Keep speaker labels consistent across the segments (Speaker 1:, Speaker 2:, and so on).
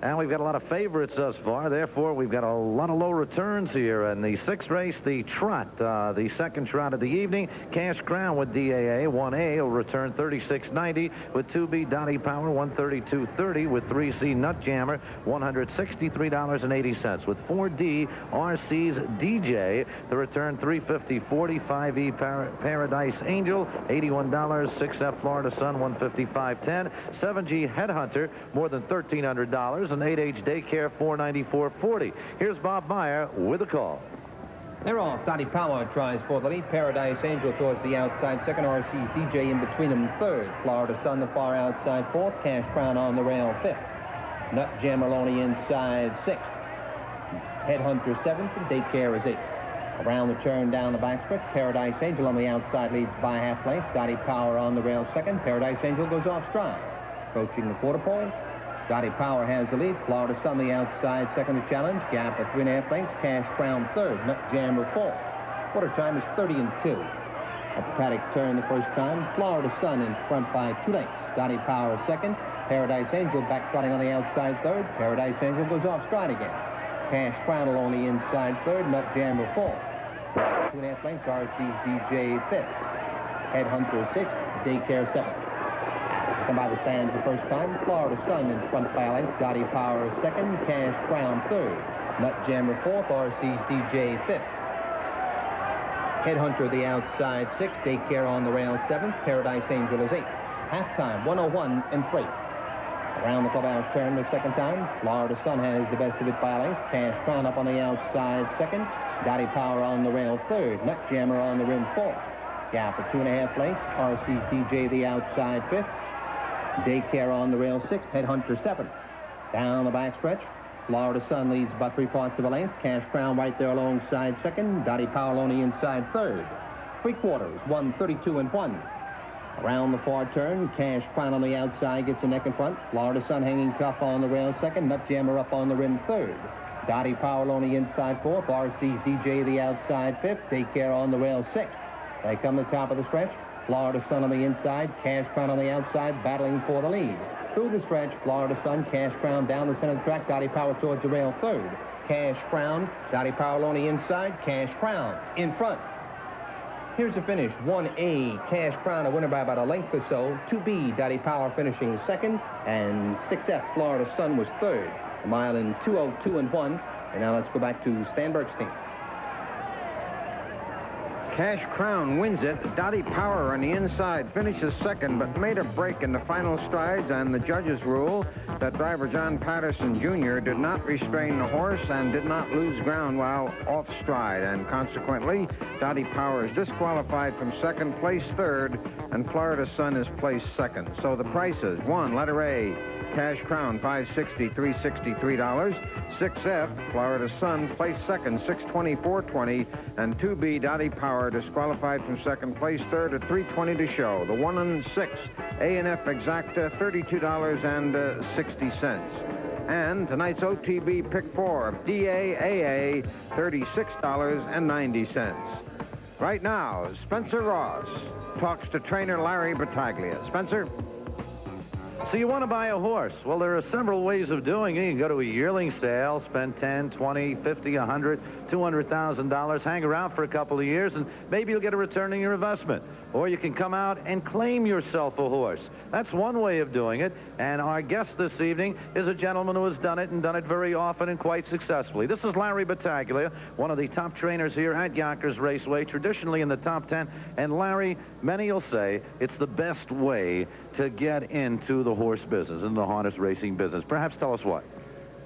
Speaker 1: And we've got a lot of favorites thus far. Therefore, we've got a lot of low returns here. In the 6th race, the Trot, the second Trot of the evening. Cash Crown with DAA. 1A will return $36.90 with 2B Dottie Power, $132.30 with 3C Nut Jammer, $163.80 with 4D RC's DJ. The return $350.40. 5E Paradise Angel, $81. 6F Florida Sun, $155.10. 7G Headhunter, more than $1,300. And 8H Daycare, $494.40. Here's Bob Meyer with a call.
Speaker 2: They're off. Dottie Power tries for the lead. Paradise Angel towards the outside. Second, RC's DJ in between them. Third, Florida Sun the far outside. Fourth, Cash Crown on the rail. Fifth, Nut Jammer Loney inside. Sixth, Headhunter seventh, and Daycare is eighth. Around the turn down the backstretch. Paradise Angel on the outside leads by half length. Dottie Power on the rail second. Paradise Angel goes off stride. Approaching the quarter pole. Dottie Power has the lead. Florida Sun the outside second to challenge. Gap of 3.5 lengths. Cash Crown third. Nut Jammer fourth. Quarter time is 30-2. At the paddock turn the first time. Florida Sun in front by 2 lengths. Dottie Power second. Paradise Angel back trotting on the outside third. Paradise Angel goes off stride again. Cash Crown on the inside third. Nut Jammer fourth. 2.5 lengths. RC's DJ fifth. Headhunter sixth. Daycare seventh. Come by the stands the first time. Florida Sun in front by a length. Dottie Power second. Cash Crown third. Nut Jammer fourth. RC's DJ fifth. Headhunter the outside sixth. Daycare on the rail seventh. Paradise Angel is eighth. Halftime 101-3. Around the clubhouse turn the second time. Florida Sun has the best of it by a length. Cash Crown up on the outside second. Dottie Power on the rail third. Nut Jammer on the rim fourth. Gap of 2.5 lengths. RC's DJ the outside fifth. Daycare on the rail sixth. Headhunter seventh. Down the backstretch. Florida Sun leads by 3/4 of a length. Cash Crown right there alongside second. Dottie Power on the inside third. 3/4, 132-1. Around the far turn. Cash Crown on the outside gets a neck in front. Florida Sun hanging tough on the rail second. Nut Jammer up on the rim third. Dottie Power on the inside fourth. RC's DJ the outside fifth. Daycare on the rail sixth. They come to the top of the stretch. Florida Sun on the inside, Cash Crown on the outside, battling for the lead. Through the stretch, Florida Sun, Cash Crown down the center of the track, Dottie Power towards the rail third. Cash Crown, Dottie Power on the inside, Cash Crown in front. Here's the finish. 1A, Cash Crown, a winner by about a length or so. 2B, Dottie Power finishing second, and 6F, Florida Sun was third. A mile in 2:02-1. And now let's go back to Stan Bergstein.
Speaker 3: Cash Crown wins it. Dottie Power on the inside finishes second, but made a break in the final strides, and the judges rule that driver John Patterson Jr. did not restrain the horse and did not lose ground while off stride, and consequently, Dottie Power is disqualified from second, place third, and Florida Sun is placed second. So the prices: 1, letter A, Cash Crown, $560, $363. 6F, Florida Sun, placed second, $624.20, and 2B, Dottie Power, disqualified from second, place third at $320 to show. The 1 and 6, A&F Exacta, $32.60. And tonight's OTB pick 4 of DAAA, $36.90. Right now, Spencer Ross talks to trainer Larry Battaglia. Spencer?
Speaker 1: So you want to buy a horse? Well, there are several ways of doing it. You can go to a yearling sale, spend $10, $20, $50, $100, $200,000, hang around for a couple of years, and maybe you'll get a return on your investment. Or you can come out and claim yourself a horse. That's one way of doing it. And our guest this evening is a gentleman who has done it and done it very often and quite successfully. This is Larry Battaglia, one of the top trainers here at Yonkers Raceway, traditionally in the top 10. And Larry, many will say it's the best way to get into the horse business, into the harness racing business. Perhaps tell us why.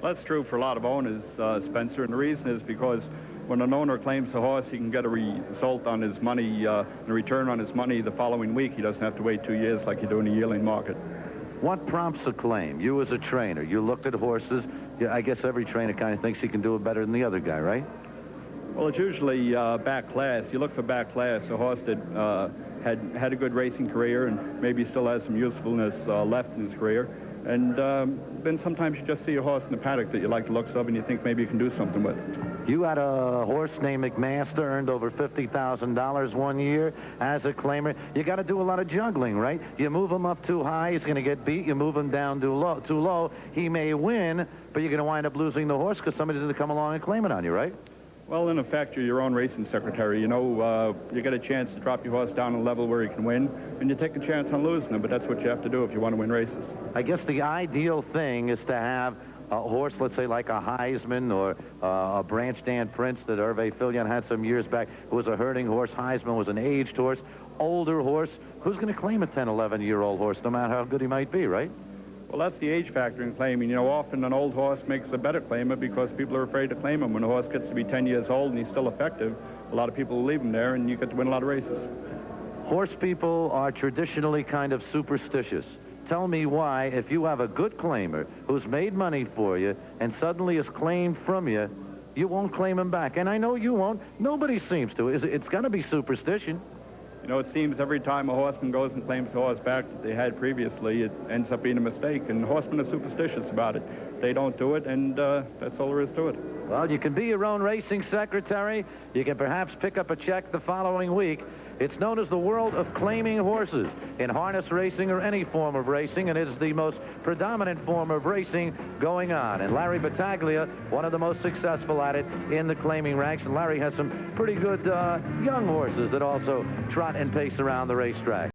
Speaker 4: Well, that's true for a lot of owners, Spencer, and the reason is because when an owner claims a horse, he can get a result on his money, a return on his money the following week. He doesn't have to wait 2 years like you do in the yearling market.
Speaker 1: What prompts a claim? You as a trainer, you looked at horses. I guess every trainer kind of thinks he can do it better than the other guy, right?
Speaker 4: Well, it's usually back class. You look for back class, a horse that had a good racing career and maybe still has some usefulness left in his career. And then sometimes you just see a horse in the paddock that you like the looks of and you think maybe you can do something with.
Speaker 1: You had a horse named McMaster, earned over $50,000 one year as a claimer. You got to do a lot of juggling, right? You move him up too high, he's going to get beat. You move him down too low, he may win, but you're going to wind up losing the horse because somebody's going to come along and claim it on you, right?
Speaker 4: Well, in effect, you're your own racing secretary. You know, you get a chance to drop your horse down a level where he can win, and you take a chance on losing him, but that's what you have to do if you want to win races.
Speaker 1: I guess the ideal thing is to have a horse, let's say like a Heisman or a Branch Dan Prince that Hervé Fillon had some years back, who was a herding horse. Heisman was an aged horse, older horse. Who's going to claim a 10, 11-year-old horse, no matter how good he might be, right?
Speaker 4: Well, that's the age factor in claiming. You know, often an old horse makes a better claimer because people are afraid to claim him. When a horse gets to be 10 years old and he's still effective, a lot of people will leave him there, and you get to win a lot of races.
Speaker 1: Horse people are traditionally kind of superstitious. Tell me why, if you have a good claimer who's made money for you and suddenly is claimed from you, you won't claim him back. And I know you won't. Nobody seems to. It's got to be superstition.
Speaker 4: You know, it seems every time a horseman goes and claims a horse back that they had previously, it ends up being a mistake. And horsemen are superstitious about it. They don't do it, and that's all there is to it.
Speaker 1: Well, you can be your own racing secretary. You can perhaps pick up a check the following week. It's known as the world of claiming horses in harness racing or any form of racing, and it is the most predominant form of racing going on. And Larry Battaglia, one of the most successful at it in the claiming ranks. And Larry has some pretty good young horses that also trot and pace around the racetrack.